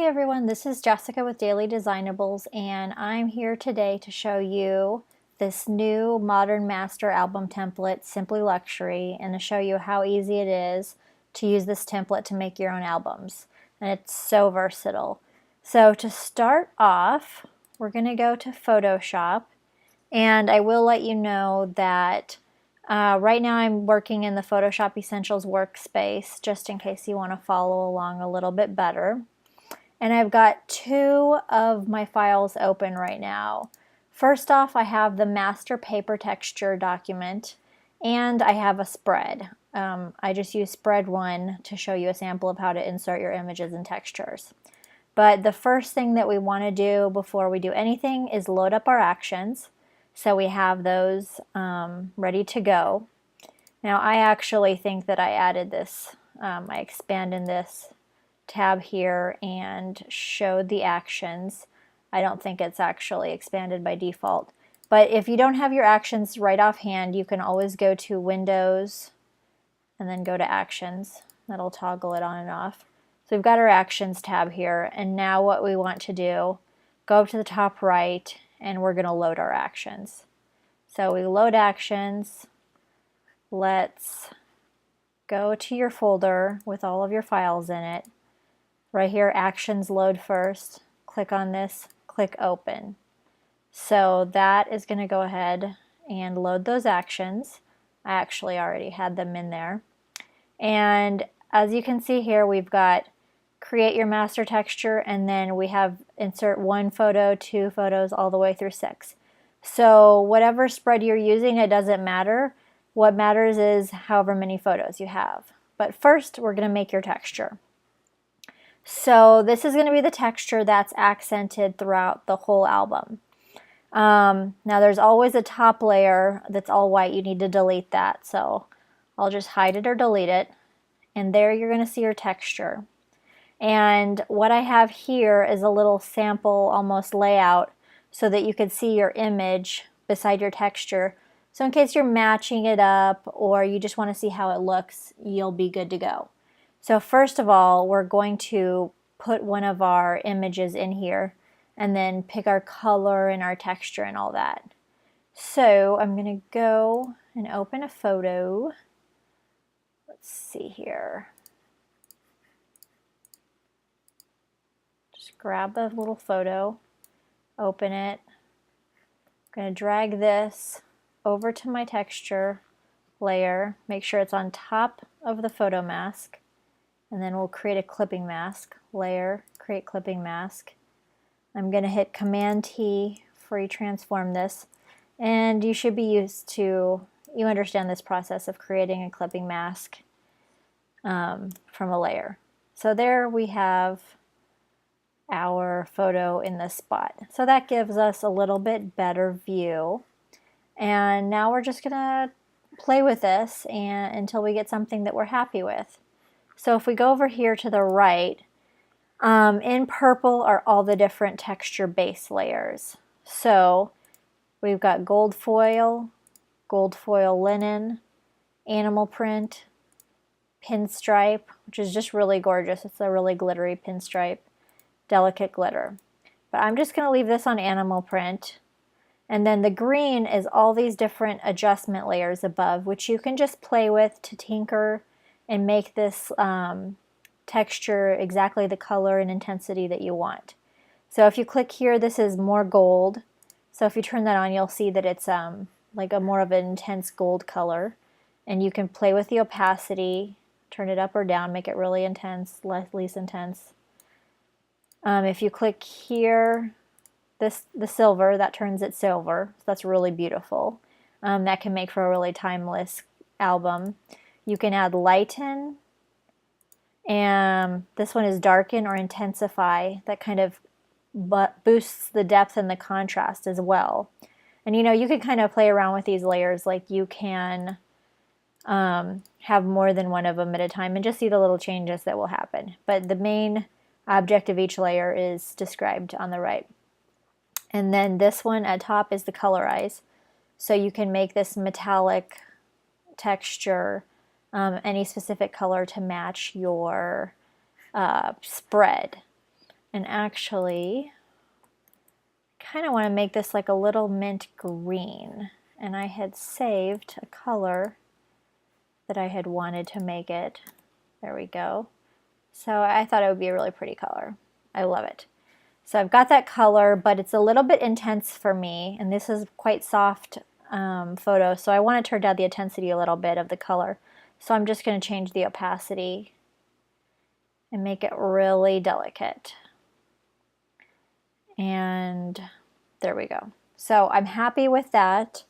Hey everyone, this is Jessica with Daily Designables, and I'm here today to show you this new ModernMASTER album template, Simply Luxury, and to show you how easy it is to use this template to make your own albums. And it's so versatile. So to start off, we're going to go to Photoshop, and I will let you know that right now I'm working in the Photoshop Essentials workspace, just in case you want to follow along a little bit better. And I've got two of my files open right now. First off, I have the master paper texture document, and I have a spread. I just use spread 1 to show you a sample of how to insert your images and textures. But the first thing that we want to do before we do anything is load up our actions. So we have those ready to go. Now I actually think that I added this, I expanded this tab here and showed the actions. I don't think it's actually expanded by default. But if you don't have your actions right offhand, you can always go to Windows and then go to Actions. That'll toggle it on and off. So we've got our Actions tab here, and now what we want to do, go up to the top right, and we're going to load our actions. So we load actions. Let's go to your folder with all of your files in it. Right here, actions load first. Click on this, click open. So that is going to go ahead and load those actions. I actually already had them in there. And as you can see here, we've got create your master texture, and then we have insert 1 photo, 2 photos, all the way through 6. So whatever spread you're using, it doesn't matter. What matters is however many photos you have. But first, we're going to make your texture. So this is going to be the texture that's accented throughout the whole album. Now there's always a top layer that's all white. You need to delete that. So I'll just hide it or delete it. And there you're going to see your texture. And what I have here is a little sample almost layout so that you can see your image beside your texture. So in case you're matching it up or you just want to see how it looks, you'll be good to go. So first of all, we're going to put one of our images in here and then pick our color and our texture and all that. So I'm going to go and open a photo. Let's see here. Just grab the little photo, open it. I'm going to drag this over to my texture layer, make sure it's on top of the photo mask. And then we'll create a clipping mask, layer, create clipping mask. I'm going to hit Command T, free transform this, and you should be used to, you understand this process of creating a clipping mask from a layer. So there we have our photo in this spot. So that gives us a little bit better view. And now we're just going to play with this until we get something that we're happy with. So if we go over here to the right, in purple are all the different texture base layers. So we've got gold foil linen, animal print, pinstripe, which is just really gorgeous. It's a really glittery pinstripe, delicate glitter. But I'm just going to leave this on animal print. And then the green is all these different adjustment layers above, which you can just play with to tinker and make this texture exactly the color and intensity that you want. So if you click here, this is more gold. So if you turn that on, you'll see that it's like a more of an intense gold color. And you can play with the opacity, turn it up or down, make it really intense, least intense. If you click here, the silver, that turns it silver. So that's really beautiful. That can make for a really timeless album. You can add lighten, and this one is darken or intensify. That kind of boosts the depth and the contrast as well. And you know, you can kind of play around with these layers, like you can have more than one of them at a time and just see the little changes that will happen. But the main object of each layer is described on the right. And then this one at top is the Colorize. So you can make this metallic texture any specific color to match your spread. And actually, kind of want to make this like a little mint green. And I had saved a color that I had wanted to make it. There we go. So I thought it would be a really pretty color. I love it. So I've got that color, but it's a little bit intense for me, and this is quite soft photo, so I want to turn down the intensity a little bit of the color. So I'm just going to change the opacity and make it really delicate. And there we go. So I'm happy with that.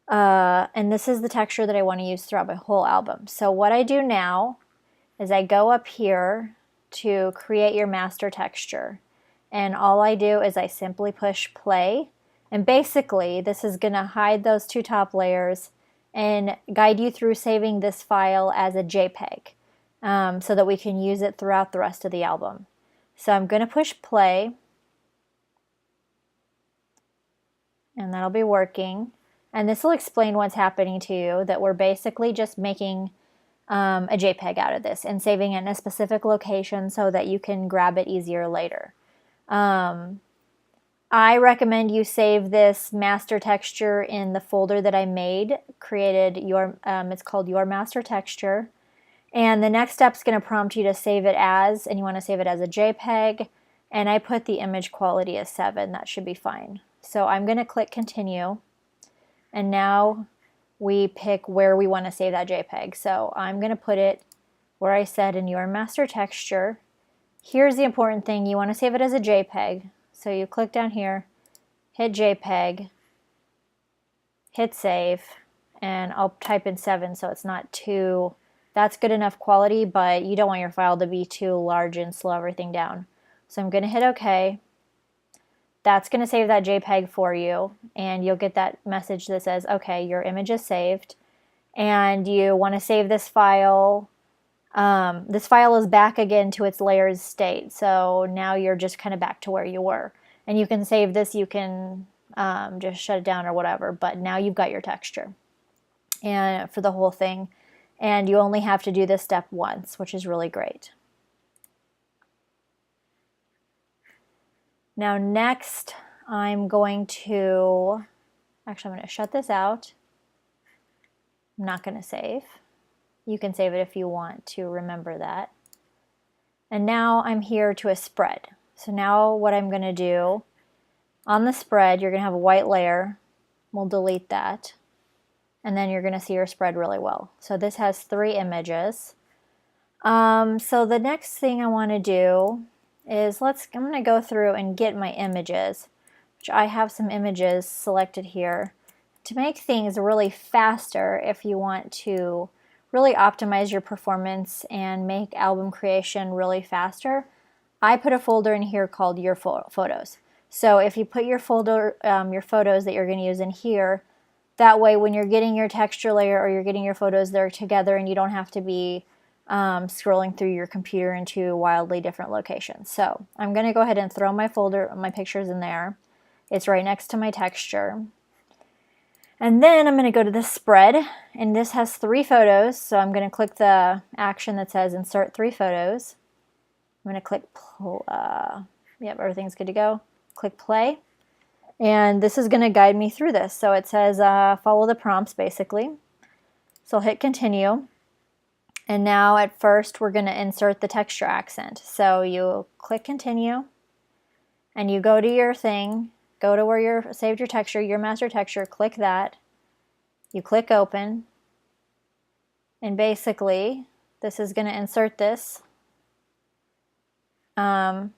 And this is the texture that I want to use throughout my whole album. So what I do now is I go up here to create your master texture. And all I do is I simply push play. And basically, this is going to hide those two top layers and guide you through saving this file as a JPEG so that we can use it throughout the rest of the album. So I'm going to push play. And that'll be working. And this will explain what's happening to you, that we're basically just making a JPEG out of this and saving it in a specific location so that you can grab it easier later. I recommend you save this master texture in the folder that I made, it's called Your Master Texture. And the next step is going to prompt you to save it as, and you want to save it as a JPEG. And I put the image quality as 7, that should be fine. So I'm going to click continue. And now we pick where we want to save that JPEG. So I'm going to put it where I said in Your Master Texture. Here's the important thing. You want to save it as a JPEG. So you click down here, hit JPEG, hit save, and I'll type in 7 so it's not too, that's good enough quality, but you don't want your file to be too large and slow everything down. So I'm going to hit OK. That's going to save that JPEG for you, and you'll get that message that says, okay, your image is saved, and you want to save this file. This file is back again to its layers state, so now you're just kind of back to where you were. And you can save this, you can just shut it down or whatever, but now you've got your texture and for the whole thing, and you only have to do this step once, which is really great. Now next, I'm going to shut this out. I'm not going to save. You can save it if you want to remember that. And now I'm here to a spread. So now what I'm going to do, on the spread, you're going to have a white layer. We'll delete that. And then you're going to see your spread really well. So this has 3 images. So the next thing I want to do is I'm going to go through and get my images, which I have some images selected here to make things really faster if you want to really optimize your performance and make album creation really faster. I put a folder in here called Your Photos. So if you put your folder, your photos that you're going to use in here, that way when you're getting your texture layer or you're getting your photos there together and you don't have to be scrolling through your computer into wildly different locations. So I'm going to go ahead and throw my folder, my pictures in there. It's right next to my texture. And then I'm going to go to the spread, and this has 3 photos, so I'm going to click the action that says Insert 3 Photos. I'm going to click, yep, everything's good to go. Click play, and this is going to guide me through this. So it says follow the prompts, basically. So I'll hit continue, and now at first we're going to insert the texture accent. So you click continue, and you go to your thing. Go to where you saved your texture, your master texture, click that. You click open. And basically, this is going to insert this. And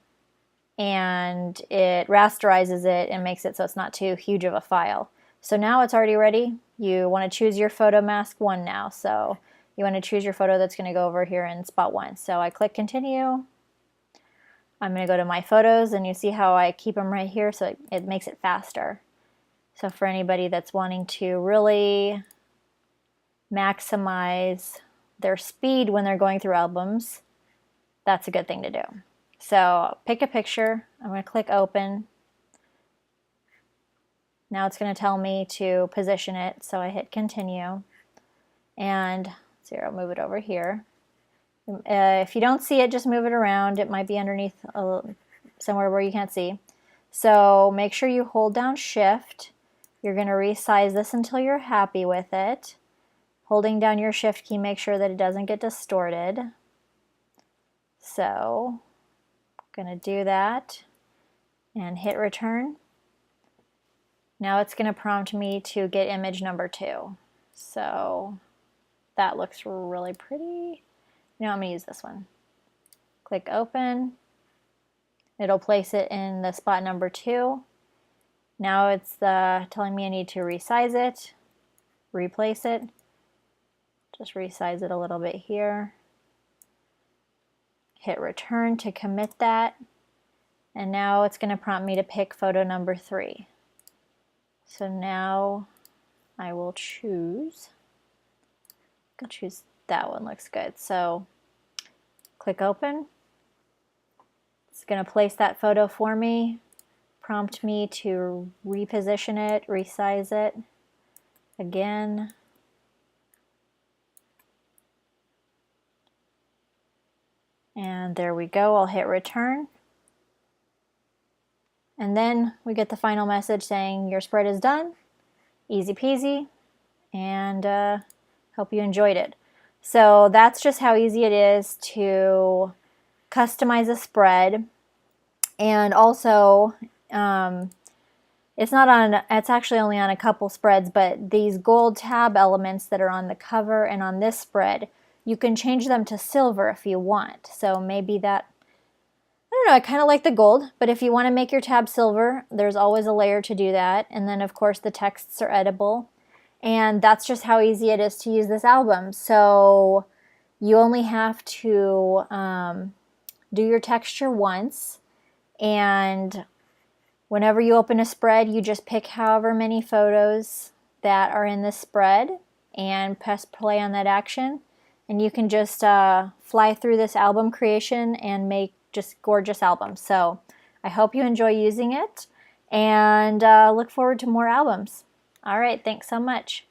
it rasterizes it and makes it so it's not too huge of a file. So now it's already ready. You want to choose your photo mask 1 now. So you want to choose your photo that's going to go over here in spot 1. So I click continue. I'm going to go to my photos, and you see how I keep them right here, so it makes it faster. So for anybody that's wanting to really maximize their speed when they're going through albums, that's a good thing to do. So pick a picture. I'm going to click open. Now it's going to tell me to position it, so I hit continue. And I'll move it over here. If you don't see it, just move it around. It might be underneath somewhere where you can't see. So make sure you hold down Shift. You're going to resize this until you're happy with it. Holding down your Shift key, make sure that it doesn't get distorted. So I'm going to do that and hit return. Now it's going to prompt me to get image number 2. So that looks really pretty. Now I'm going to use this one. Click open. It'll place it in the spot number 2. Now it's telling me I need to resize it, replace it. Just resize it a little bit here. Hit return to commit that. And now it's going to prompt me to pick photo number 3. So now I will choose. I'll choose that one, looks good. So click open. It's going to place that photo for me, prompt me to reposition it, resize it again. And there we go. I'll hit return. And then we get the final message saying your spread is done. Easy peasy. And hope you enjoyed it. So that's just how easy it is to customize a spread. And also, it's actually only on a couple spreads, but these gold tab elements that are on the cover and on this spread, you can change them to silver if you want. So maybe that, I don't know, I kind of like the gold, but if you want to make your tab silver, there's always a layer to do that. And then of course the texts are editable. And that's just how easy it is to use this album. So you only have to do your texture once, and whenever you open a spread, you just pick however many photos that are in this spread and press play on that action. And you can just fly through this album creation and make just gorgeous albums. So I hope you enjoy using it, and look forward to more albums. All right, thanks so much.